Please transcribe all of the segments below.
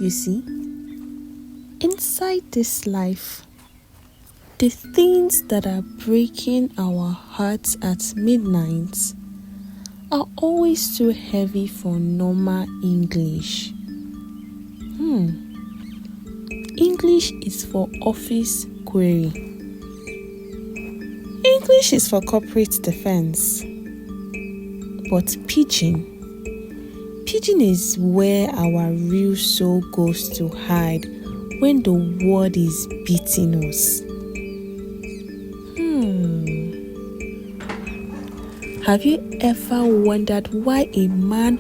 You see, inside this life, the things that are breaking our hearts at midnight are always too heavy for normal English. English is for office query. English is for corporate defense. But Pidgin is where our real soul goes to hide when the world is beating us. Have you ever wondered why a man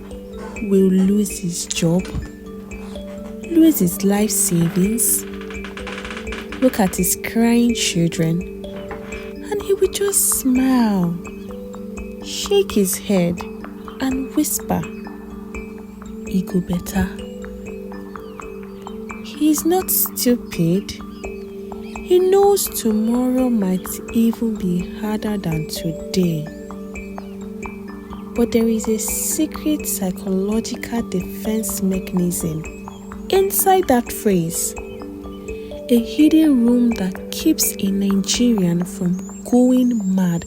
will lose his job, lose his life savings, look at his crying children, and he will just smile, shake his head, and whisper, "E go better." He is not stupid. He knows tomorrow might even be harder than today. But there is a secret psychological defense mechanism inside that phrase, a hidden room that keeps a Nigerian from going mad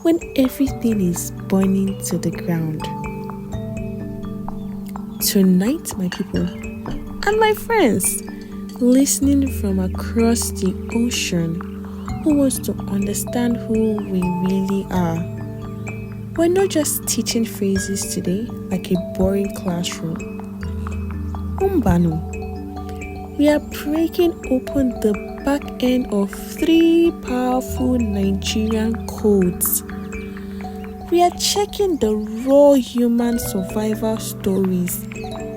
when everything is burning to the ground. Tonight, my people and my friends listening from across the ocean who wants to understand who we really are, we're not just teaching phrases today like a boring classroom. Umbanu, we are breaking open the back end of 3 powerful Nigerian codes. We are checking the raw human survival stories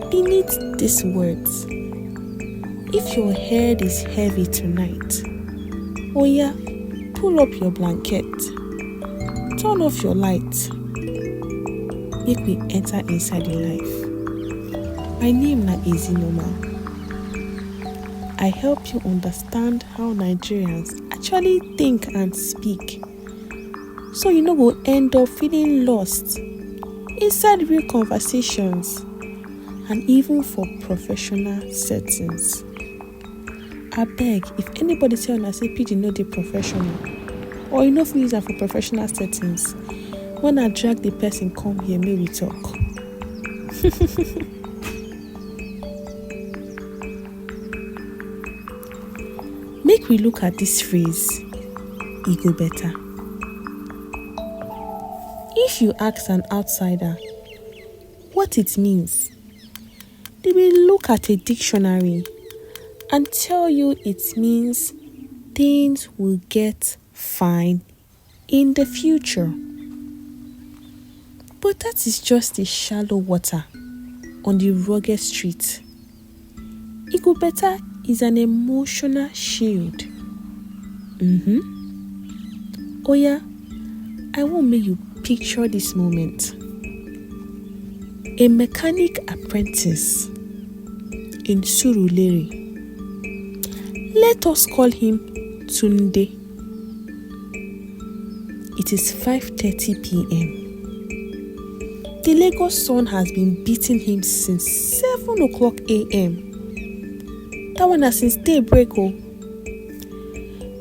beneath these words. If your head is heavy tonight, pull up your blanket, turn off your light, make me enter inside your life. My name is Ezinoma. I help you understand how Nigerians actually think and speak, so you no go end up feeling lost inside real conversations and even for professional settings. I beg, if anybody say una say Pidgin no dey professional, or you no fit use am for professional settings, when I drag the person come here, may we talk. Make we look at this phrase, "E go better." If you ask an outsider what it means, they will look at a dictionary and tell you it means things will get fine in the future. But that is just the shallow water on the rugged street. E go better is an emotional shield. I want make you picture this moment. A mechanic apprentice in Surulere. Let us call him Tunde. It is 5:30 p.m. The Lagos sun has been beating him since 7 o'clock a.m. That one is since daybreak.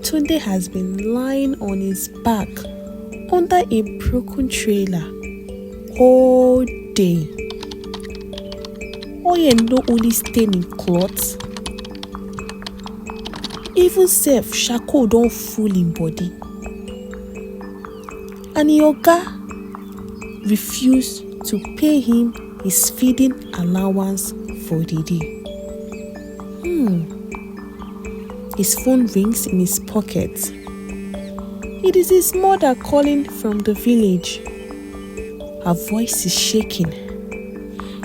Tunde has been lying on his back under a broken trailer all day. Oil no only stain in clothes, even self charcoal don full in body. And the oga refused to pay him his feeding allowance for the day. His phone rings in his pocket. It is his mother calling from the village. Her voice is shaking.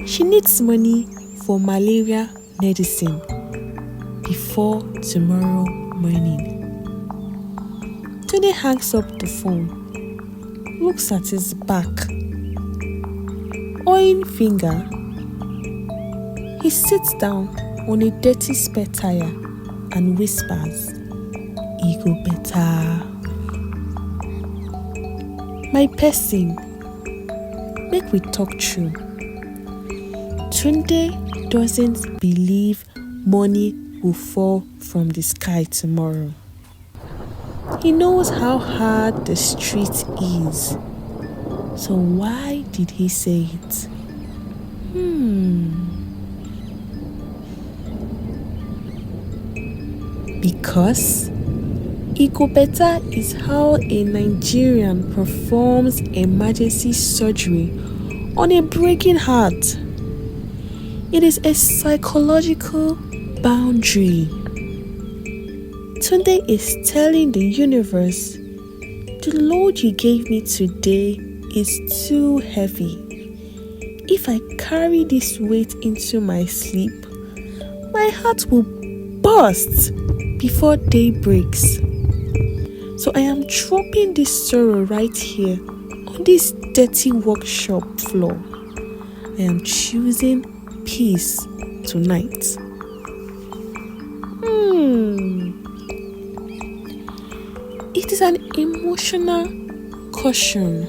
She needs money for malaria medicine before tomorrow morning. Tunde hangs up the phone, looks at his back, oiling finger. He sits down on a dirty spare tire and whispers, "E go better." My person, make we talk true. Tunde doesn't believe money will fall from the sky tomorrow. He knows how hard the street is. So why did he say it? Because Ikobeta is how a Nigerian performs emergency surgery on a breaking heart. It is a psychological boundary. Tunde is telling the universe, the load you gave me today is too heavy. If I carry this weight into my sleep, my heart will burst before day breaks. So I am dropping this sorrow right here on this dirty workshop floor. I am choosing peace tonight. It is an emotional caution.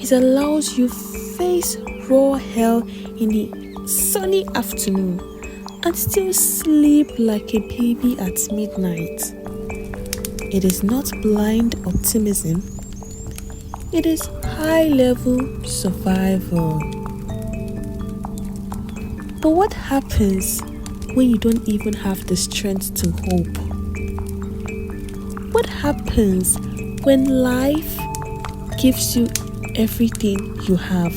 It allows you face raw hell in the sunny afternoon and still sleep like a baby at midnight. It is not blind optimism. It is high-level survival. But what happens when you don't even have the strength to hope? What happens when life gives you everything you have,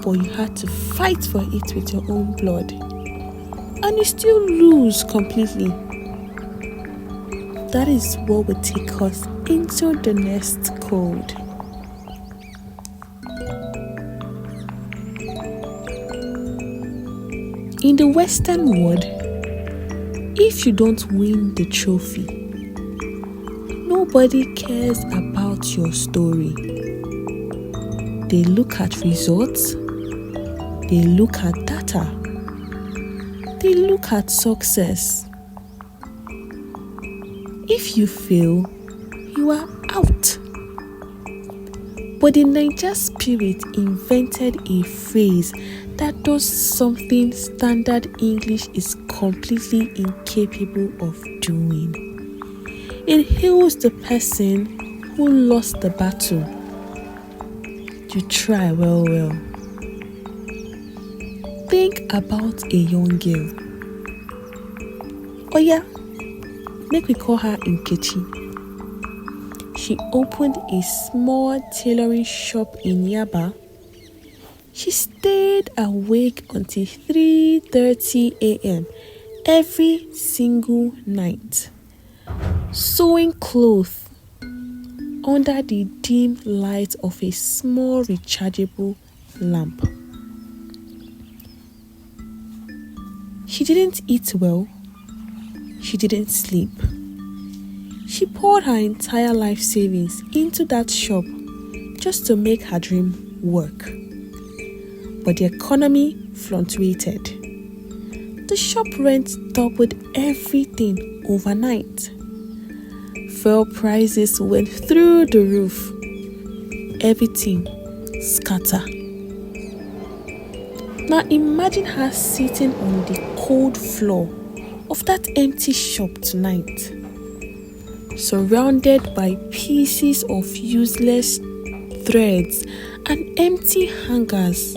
but you had to fight for it with your own blood, and you still lose completely? That is what will take us into the next code. In the Western world, if you don't win the trophy, nobody cares about your story. They look at results, they look at data, they look at success. If you fail, you are out. But the Niger spirit invented a phrase that does something standard English is completely incapable of doing. It heals the person who lost the battle. You try well. Think about a young girl. Oh yeah, make we call her Nkechi. She opened a small tailoring shop in Yaba. She stayed awake until 3:30 a.m. every single night, sewing clothes under the dim light of a small rechargeable lamp. She didn't eat well. She didn't sleep. She poured her entire life savings into that shop just to make her dream work. But the economy fluctuated. The shop rent doubled everything overnight. Fuel prices went through the roof. Everything scattered. Now imagine her sitting on the cold floor of that empty shop tonight, surrounded by pieces of useless threads and empty hangers,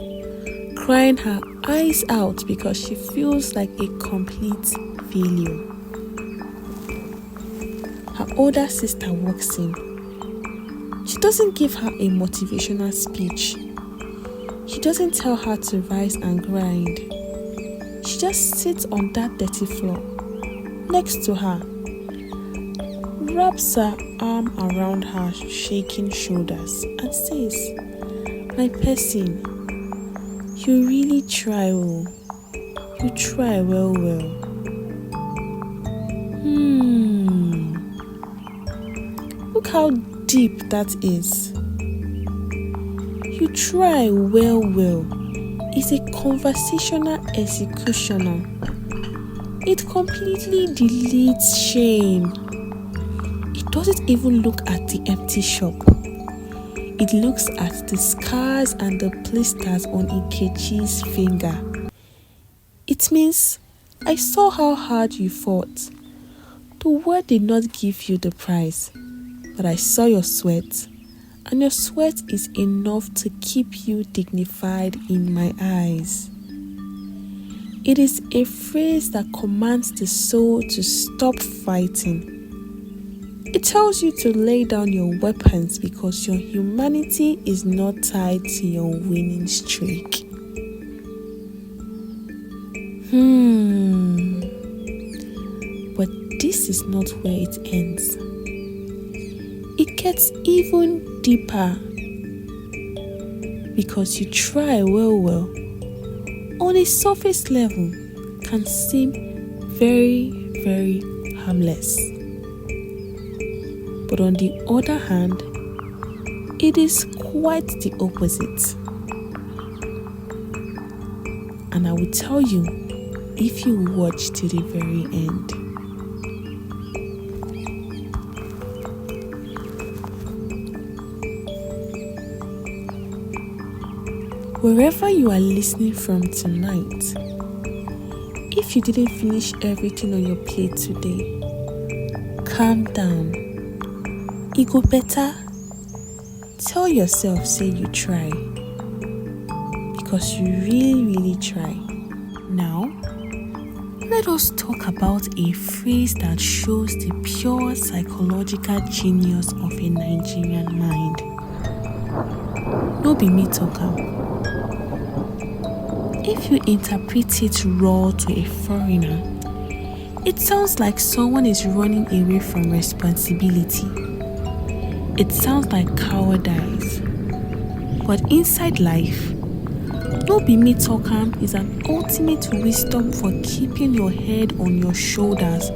crying her eyes out because she feels like a complete failure. Her older sister walks in. She doesn't give her a motivational speech. She doesn't tell her to rise and grind. She just sits on that dirty floor next to her, wraps her arm around her shaking shoulders and says, "My person, you really try well. You try well. Look how deep that is. You try well is a conversational executioner. It completely deletes shame. It doesn't even look at the empty shop. It looks at the scars and the blisters on Nkechi's finger. It means, I saw how hard you fought. The world did not give you the prize, but I saw your sweat, and your sweat is enough to keep you dignified in my eyes. It is a phrase that commands the soul to stop fighting. It tells you to lay down your weapons because your humanity is not tied to your winning streak. But this is not where it ends. It gets even deeper because you try well on a surface level can seem very, very harmless. But on the other hand, it is quite the opposite. And I will tell you if you watch to the very end. Wherever you are listening from tonight, if you didn't finish everything on your plate today, calm down. It go better. Tell yourself, say you try. Because you really try. Now, let us talk about a phrase that shows the pure psychological genius of a Nigerian mind. No be me talk am. If you interpret it raw to a foreigner, it sounds like someone is running away from responsibility. It sounds like cowardice. But inside life, no be me talk am is an ultimate wisdom for keeping your head on your shoulders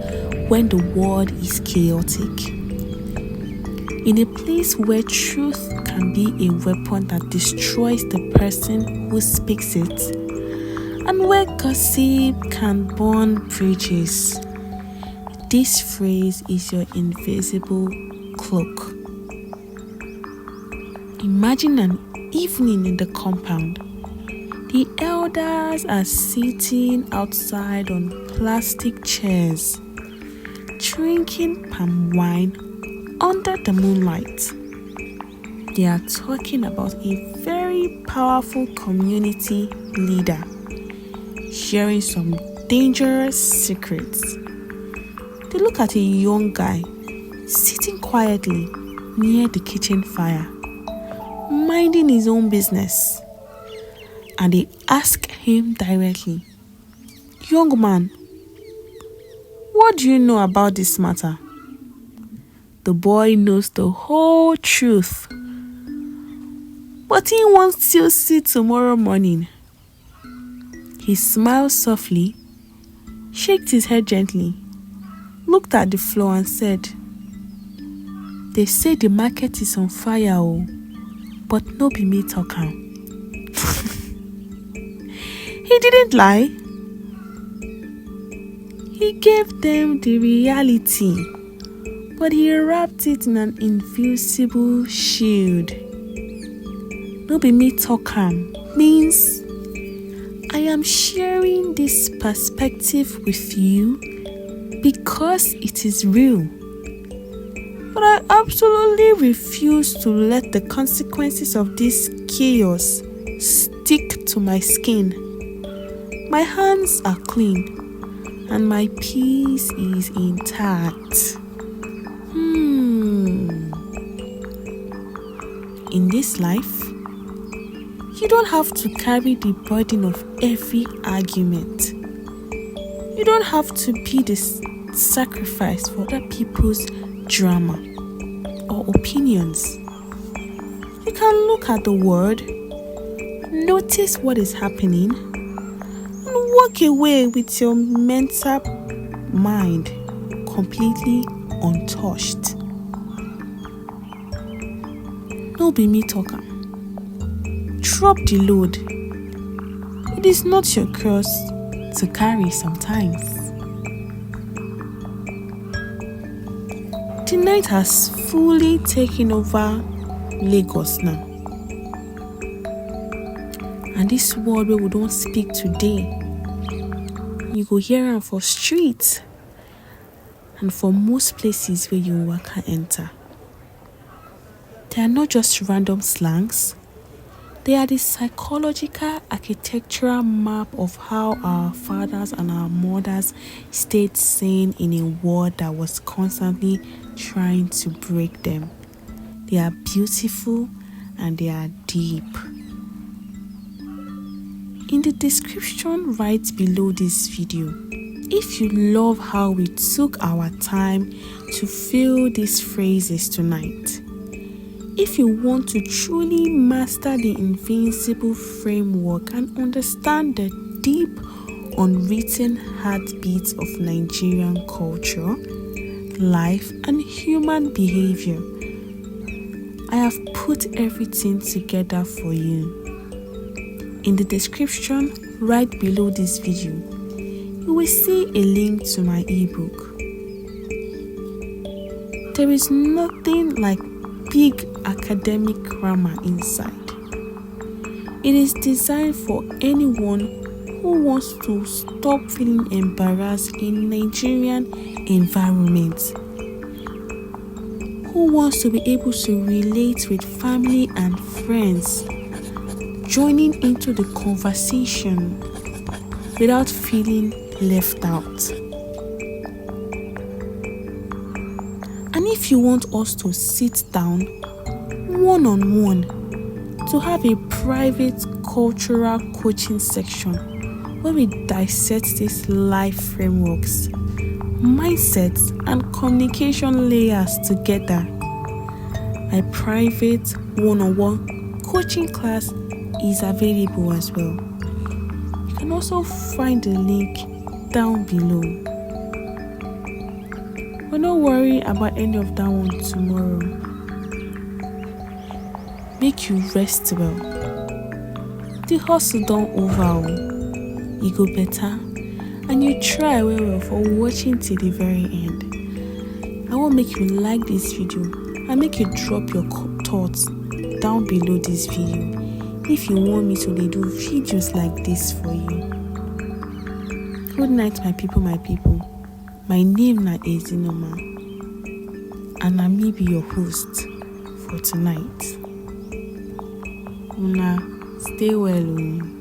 when the world is chaotic. In a place where truth can be a weapon that destroys the person who speaks it, and where gossip can burn bridges, this phrase is your invisible cloak. Imagine an evening in the compound. The elders are sitting outside on plastic chairs, drinking palm wine under the moonlight. They are talking about a very powerful community leader, sharing some dangerous secrets. They look at a young guy sitting quietly near the kitchen fire, minding his own business. And they ask him directly, "Young man, what do you know about this matter?" The boy knows the whole truth, but he wants to see tomorrow morning. He smiled softly, shook his head gently, looked at the floor and said, "They say the market is on fire, but no be me talk am." He didn't lie. He gave them the reality, but he wrapped it in an invisible shield. No be me talk am means I am sharing this perspective with you because it is real. But I absolutely refuse to let the consequences of this chaos stick to my skin. My hands are clean and my peace is intact. In this life, you don't have to carry the burden of every argument. You don't have to be the sacrifice for other people's drama or opinions. You can look at the world, notice what is happening, and walk away with your mental mind completely untouched. No be me talk am. Drop the load. It is not your cross to carry sometimes. The night has fully taken over Lagos now. And this word where we don't speak today, you go hear am for streets and for most places where you waka enter. They are not just random slangs. They are the psychological architectural map of how our fathers and our mothers stayed sane in a world that was constantly trying to break them. They are beautiful and they are deep. In the description right below this video, if you love how we took our time to fill these phrases tonight, if you want to truly master the invincible framework and understand the deep, unwritten heartbeats of Nigerian culture, life, and human behavior, I have put everything together for you. In the description right below this video, you will see a link to my ebook. There is nothing like big academic grammar inside. It is designed for anyone who wants to stop feeling embarrassed in Nigerian environments, who wants to be able to relate with family and friends, joining into the conversation without feeling left out. And if you want us to sit down one-on-one to have a private cultural coaching section where we dissect these life frameworks, mindsets, and communication layers together, my private one-on-one coaching class is available as well. You can also find the link down below. But don't worry about any of that one tomorrow. Make you rest well. The hustle don't over. You go better and you try well for watching till the very end. I will make you like this video and make you drop your thoughts down below this video if you want me to do videos like this for you. Good night, my people, my people. My name is Ezinoma, and I may be your host for tonight. Una, stay well.